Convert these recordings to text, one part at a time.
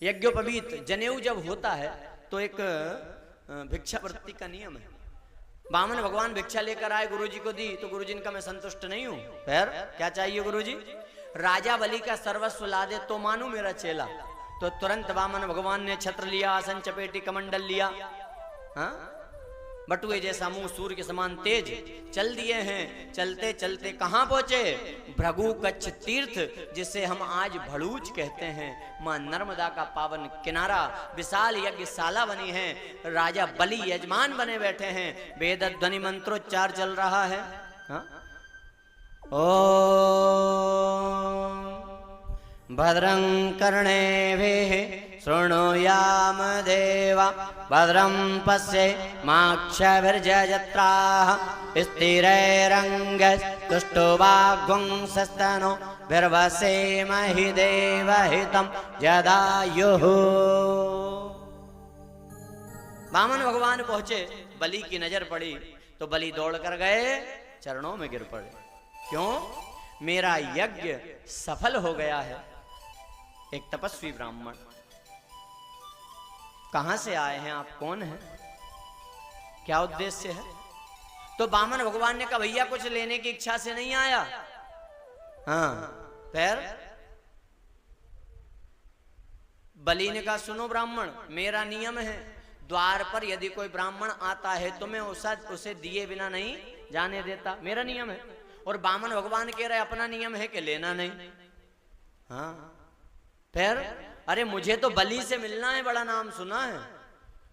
यज्ञोपवीत जनेऊ जब होता है तो एक भिक्षावृत्ति का नियम है। बामन भगवान भिक्षा लेकर आए, गुरुजी को दी, तो गुरुजी ने कहा मैं संतुष्ट नहीं हूं, फिर क्या चाहिए गुरुजी? राजा बलि का सर्वस्व ला दे तो मानू मेरा चेला। तो तुरंत बामन भगवान ने छत्र लिया, आसन चपेटी, कमंडल लिया, हाँ, बटुए जैसा मुंह, सूर्य के समान तेज, चल दिए हैं। चलते चलते कहां पहुंचे? भृगु कच्छ तीर्थ, जिसे हम आज भड़ूच कहते हैं, मां नर्मदा का पावन किनारा। विशाल यज्ञशाला बनी है, राजा बलि यजमान बने बैठे हैं, वेद ध्वनि मंत्रोच्चार चल रहा है। हाँ? ओम भद्रं कर्णेभिः शृणुयाम देवा, भद्रं पश्येमाक्षभिर्यजत्राः, स्थिरैरङ्गस्तुष्टुवाग्वंसस्तनोभिर्वसेमहि देवहितं जदायुः। बामन भगवान पहुंचे, बलि की नजर पड़ी तो बलि दौड़ कर गए, चरणों में गिर पड़े। क्यों? मेरा यज्ञ सफल हो गया है। एक तपस्वी ब्राह्मण, कहां से आए हैं आप, कौन हैं, क्या उद्देश्य है? तो बामन भगवान ने कहा भैया कुछ लेने की इच्छा से नहीं आया। हाँ, फिर बलि ने कहा सुनो ब्राह्मण, मेरा नियम है, द्वार पर यदि कोई ब्राह्मण आता है तो मैं उसे दिए बिना नहीं जाने देता, मेरा नियम है। और बामन भगवान कह रहे अपना नियम है कि लेना नहीं। हाँ, फिर अरे मुझे तो बलि से मिलना है, बड़ा नाम सुना है।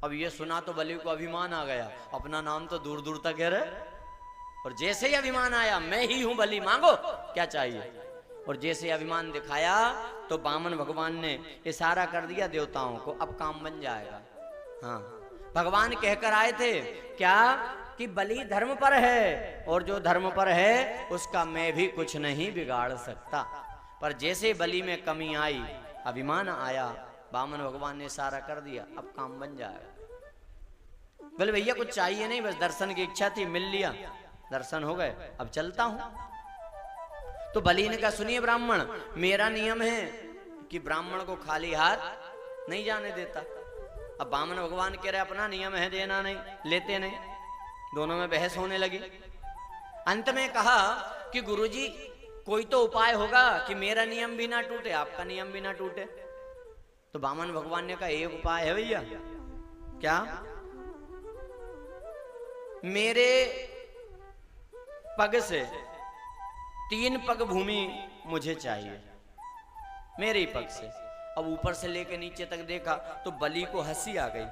अब ये सुना तो बलि को अभिमान आ गया, अपना नाम तो दूर दूर तक है रे। और जैसे ही अभिमान आया, मैं ही हूं बलि, मांगो क्या चाहिए। और जैसे अभिमान दिखाया तो बामन भगवान ने इशारा कर दिया देवताओं को, अब काम बन जाएगा। हाँ, भगवान कहकर आए थे क्या कि बलि धर्म पर है, और जो धर्म पर है उसका मैं भी कुछ नहीं बिगाड़ सकता। पर जैसे बलि में कमी आई, अभिमान आया, बामन भगवान ने इशारा कर दिया, अब काम बन जाएगा। बोले भैया कुछ चाहिए नहीं, बस दर्शन की इच्छा थी, मिल लिया, दर्शन हो गए, अब चलता हूं। तो बलि ने कहा सुनिए ब्राह्मण, मेरा नियम है कि ब्राह्मण को खाली हाथ नहीं जाने देता। अब बामन भगवान कह रहे अपना नियम है, देना नहीं, लेते नहीं। दोनों में बहस होने लगी। अंत में कहा कि गुरुजी कोई तो उपाय होगा कि मेरा नियम भी ना टूटे, आपका नियम भी ना टूटे। तो बामन भगवान ने कहा एक उपाय है भैया। क्या? मेरे पग से 3 पग भूमि मुझे चाहिए, मेरे ही पग से। अब ऊपर से लेके नीचे तक देखा तो बलि को हंसी आ गई।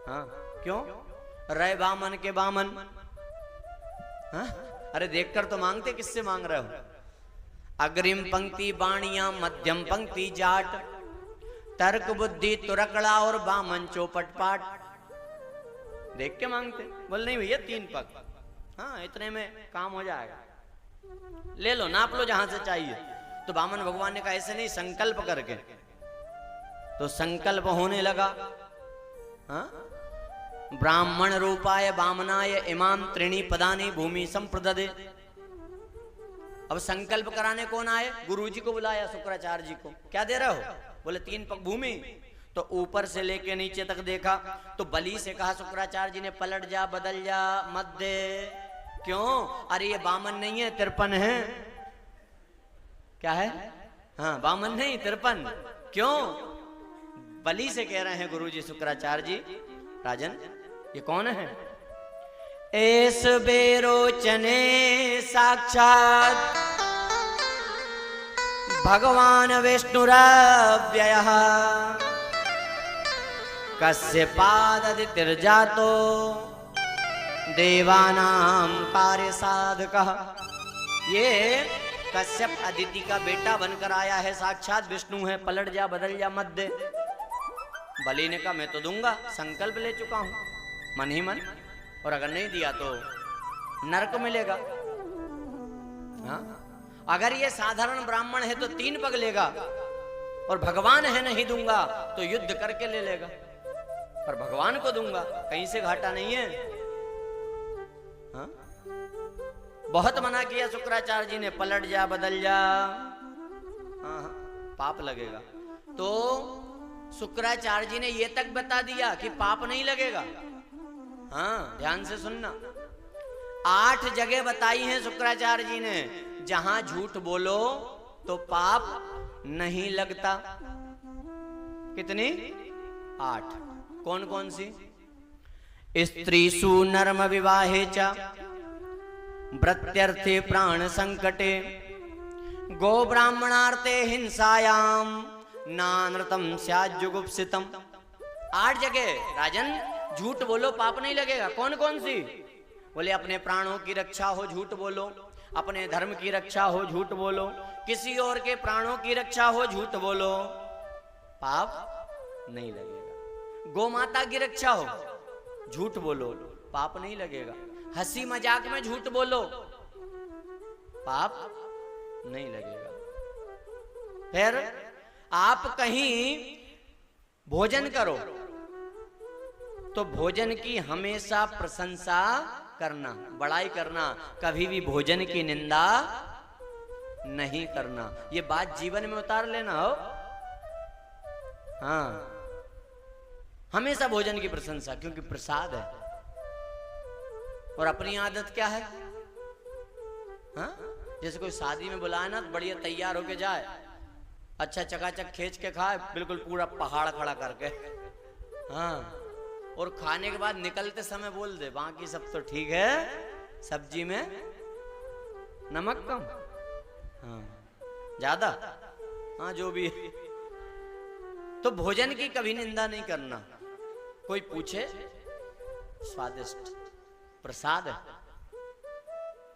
हाँ, क्यों? रे बामन के बामन, हाँ? अरे देखकर तो मांगते, किससे मांग रहे हो? अग्रिम पंक्ति बाणिया, मध्यम पंक्ति जाट, तर्क बुद्धि तुरकड़ा और बामन चौपट पाट। देख के मांगते। बोल नहीं भैया 3 पग, हाँ इतने में काम हो जाएगा, ले लो, नाप लो जहां से चाहिए। तो बामन भगवान ने कहा ऐसे नहीं, संकल्प करके। तो संकल्प होने लगा। हाँ, ब्राह्मण रूपाय बामनाय इमाम त्रीणी पदानी भूमि संप्रददे। अब संकल्प कराने कौन आए? गुरुजी को बुलाया, शुक्राचार्य जी को। क्या दे रहे हो? बोले 3 पग भूमि। तो ऊपर से लेके नीचे तक देखा तो बलि से कहा शुक्राचार्य जी ने पलट जा, बदल जा, मत दे। क्यों? अरे ये बामन नहीं है, 53 है। क्या है? हाँ, बामन नहीं 53। क्यों? बलि से कह रहे हैं गुरुजी शुक्राचार्य जी, राजन ये कौन है? एस बेरोचने साक्षात भगवान विष्णुरव्ययः, कस्य पाददितिर्जातो देवानां कार्य साधकः। ये कश्यप अदिति का बेटा बनकर आया है, साक्षात विष्णु है, पलट जा, बदल जा, मत दे। बलि ने कहा मैं तो दूंगा, संकल्प ले चुका हूं मन ही मन, और अगर नहीं दिया तो नरक मिलेगा। हाँ? अगर ये साधारण ब्राह्मण है तो 3 पग लेगा, और भगवान है नहीं दूंगा तो युद्ध करके ले लेगा, पर भगवान को दूंगा, कहीं से घाटा नहीं है। हाँ? बहुत मना किया शुक्राचार्य जी ने, पलट जा, बदल जा, हाँ पाप लगेगा। तो शुक्राचार्य जी ने ये तक बता दिया कि पाप नहीं लगेगा। हाँ, ध्यान से सुनना, 8 जगह बताई हैं शुक्राचार्य जी ने जहां झूठ बोलो तो पाप नहीं लगता। कितनी? 8। कौन कौन सी? स्त्रीषु नर्म विवाहे च व्रत्यर्थे प्राण संकटे गो ब्राह्मणार्थे हिंसायाम नानृतम स्याज्जुगुप्सितम। 8 जगह राजन झूठ बोलो पाप नहीं लगेगा। कौन कौन सी? बोले अपने प्राणों की रक्षा हो झूठ बोलो, अपने धर्म की रक्षा हो झूठ बोलो, किसी और के प्राणों की रक्षा हो झूठ बोलो, पाप नहीं लगेगा। गौ माता की रक्षा हो झूठ बोलो, पाप नहीं लगेगा। हंसी मजाक में झूठ बोलो, पाप नहीं लगेगा। फिर आप कहीं भोजन करो तो भोजन की हमेशा प्रशंसा करना, बड़ाई करना, कभी भी भोजन की निंदा नहीं करना। ये बात जीवन में उतार लेना हो। हाँ, हमेशा भोजन की प्रशंसा, क्योंकि प्रसाद है। और अपनी आदत क्या है? हाँ, जैसे कोई शादी में बुलाए ना तो बढ़िया तैयार होके जाए, अच्छा चकाचक खींच के खाए, बिल्कुल पूरा पहाड़ खड़ा करके। हाँ, और खाने के बाद निकलते समय बोल दे बाकी सब तो ठीक है, सब्जी में नमक कम, हाँ ज्यादा, हाँ जो भी है। तो भोजन की कभी निंदा नहीं करना। कोई पूछे, स्वादिष्ट प्रसाद है।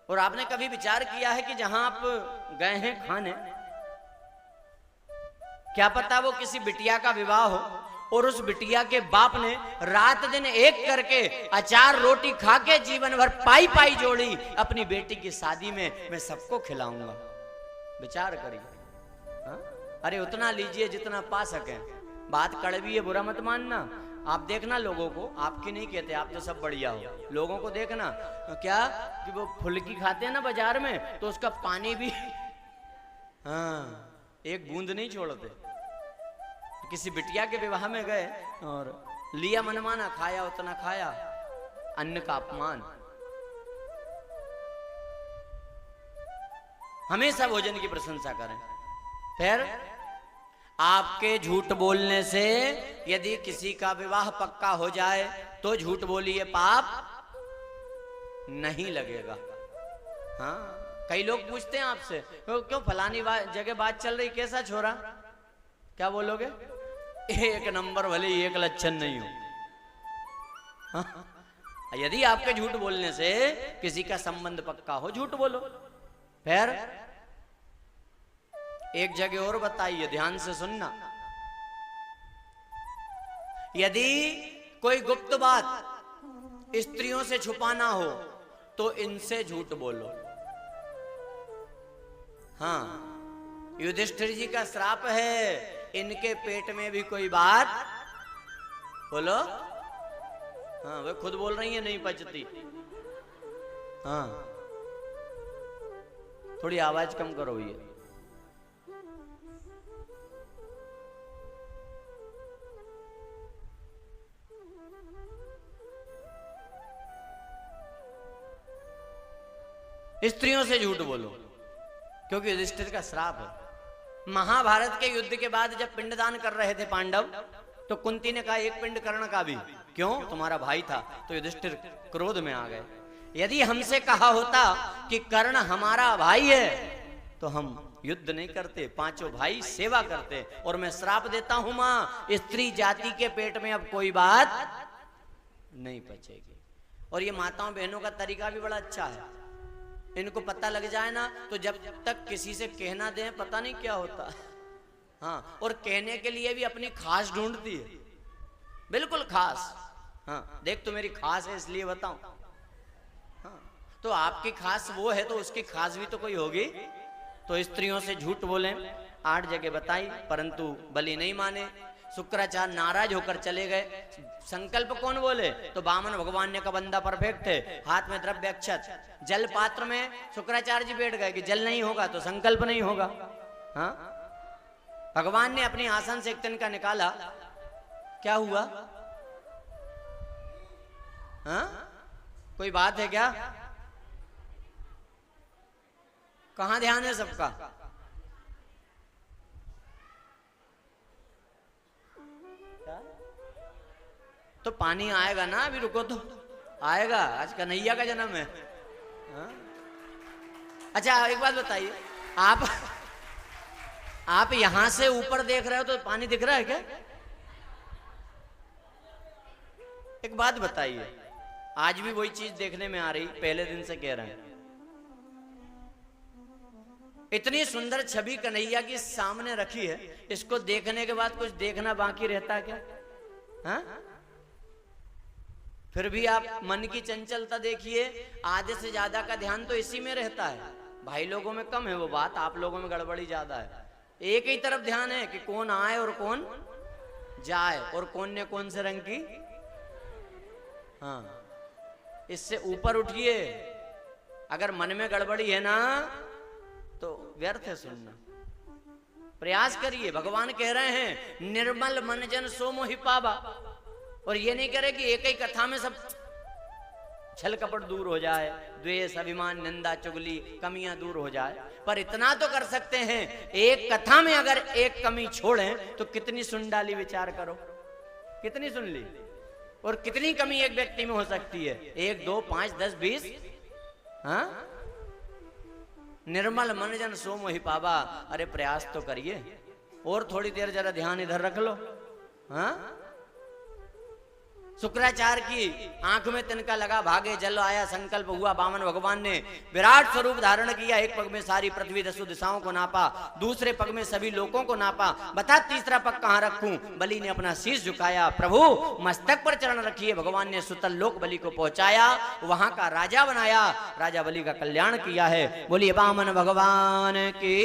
और आपने कभी विचार किया है कि जहां आप गए हैं खाने, क्या पता वो किसी बिटिया का विवाह हो और उस बिटिया के बाप ने रात दिन एक करके अचार रोटी खा के जीवन भर पाई पाई जोड़ी अपनी बेटी की शादी में मैं सबको खिलाऊंगा। विचार करिए। हाँ? अरे उतना लीजिए जितना पा सके। बात कड़वी है, बुरा मत मानना। आप देखना लोगों को, आपकी नहीं कहते, आप तो सब बढ़िया हो, लोगों को देखना क्या कि वो फुल्की खाते हैं ना बाजार में, तो उसका पानी भी हाँ एक बूंद नहीं छोड़ते। किसी बिटिया के विवाह में गए और लिया मनमाना, खाया उतना खाया, अन्न का अपमान। हमेशा भोजन की प्रशंसा करें। फिर आपके झूठ बोलने से यदि किसी का विवाह पक्का हो जाए तो झूठ बोलिए, पाप नहीं लगेगा। हाँ, कई लोग पूछते हैं आपसे, क्यों फलानी जगह बात चल रही, कैसा छोरा? क्या बोलोगे? एक नंबर, भले एक लक्षण नहीं हो। हाँ? यदि आपके झूठ बोलने से किसी का संबंध पक्का हो, झूठ बोलो। फिर एक जगह और बताइए, ध्यान से सुनना। यदि कोई गुप्त बात स्त्रियों से छुपाना हो तो इनसे झूठ बोलो। हाँ, युधिष्ठिर जी का श्राप है, इनके पेट में भी कोई बात बोलो। हाँ, वे खुद बोल रही है नहीं पचती। हाँ, थोड़ी आवाज कम करो ये। स्त्रियों से झूठ बोलो, क्योंकि युधिष्ठिर का श्राप है। महाभारत के युद्ध के बाद जब पिंडदान कर रहे थे पांडव, तो कुंती ने कहा एक पिंड कर्ण का भी। क्यों? तुम्हारा भाई था। तो युधिष्ठिर क्रोध में आ गए। यदि हमसे कहा होता कि कर्ण हमारा भाई है तो हम युद्ध नहीं करते, पांचों भाई सेवा करते। और मैं श्राप देता हूं मां, स्त्री जाति के पेट में अब कोई बात नहीं पचेगी। और ये माताओं बहनों का तरीका भी बड़ा अच्छा है। इनको पता लग जाए ना तो जब तक किसी से कहना दें पता नहीं क्या होता। हाँ, और कहने के लिए भी अपनी खास ढूंढती है, बिल्कुल खास। हाँ, देख तो मेरी खास है इसलिए बताऊं। हाँ, तो आपकी खास वो है तो उसकी खास भी तो कोई होगी। तो स्त्रियों से झूठ बोले 8 जगह बताई, परंतु बलि नहीं माने। शुक्राचार्य नाराज होकर चले गए। संकल्प कौन बोले? तो वामन भगवान ने का बंदा परफेक्ट है, हाथ में द्रव्य अक्षत, जल पात्र में शुक्राचार्य जी बैठ गए कि जल नहीं होगा तो संकल्प नहीं होगा। हाँ, भगवान ने अपनी आसन से एक तिनका निकाला क्या हुआ? हाँ, कोई बात है क्या? कहां ध्यान है सबका? तो पानी आएगा ना, अभी रुको तो आएगा। आज कन्हैया का जन्म है। हाँ? अच्छा एक बात बताइए, आप यहां से ऊपर देख रहे हो तो पानी दिख रहा है क्या? एक बात बताइए, आज भी वही चीज देखने में आ रही, पहले दिन से कह रहे हैं। इतनी सुंदर छवि कन्हैया की सामने रखी है, इसको देखने के बाद कुछ देखना बाकी रहता क्या? हाँ? फिर भी आप मन की चंचलता देखिए, आधे से ज्यादा का ध्यान तो इसी में रहता है। भाई लोगों में कम है वो बात, आप लोगों में गड़बड़ी ज्यादा है। एक ही तरफ ध्यान है कि कौन आए और कौन जाए, और कौन ने कौन से रंग की। हाँ, इससे ऊपर उठिए। अगर मन में गड़बड़ी है ना तो व्यर्थ है सुनना। प्रयास करिए। भगवान कह रहे हैं निर्मल मन जन सो मोहि पावा, और ये नहीं करे कि एक ही कथा में सब छल कपट दूर हो जाए, द्वेष अभिमान निंदा चुगली कमियां दूर हो जाए। पर इतना तो कर सकते हैं, एक कथा में अगर एक कमी छोड़ें तो कितनी सुन डाली, विचार करो कितनी सुन ली, और कितनी कमी एक व्यक्ति में हो सकती है। 1 2 5 10 20। हाँ, निर्मल मन जन सो मोहि पावा। अरे प्रयास तो करिए, और थोड़ी देर जरा ध्यान इधर रख लो। हाँ, शुक्राचार्य की आंख में तिनका लगा, भागे जल आया, संकल्प हुआ, वामन भगवान ने विराट स्वरूप धारण किया। एक पग में सारी पृथ्वी 10 दिशाओं को नापा, दूसरे पग में सभी लोगों को नापा। बता तीसरा पग कहां रखूं? बलि ने अपना शीश झुकाया, प्रभु मस्तक पर चरण रखिए। भगवान ने सुतल लोक बलि को पहुंचाया, वहां का राजा बनाया, राजा बलि का कल्याण किया है। बोलिए वामन भगवान की।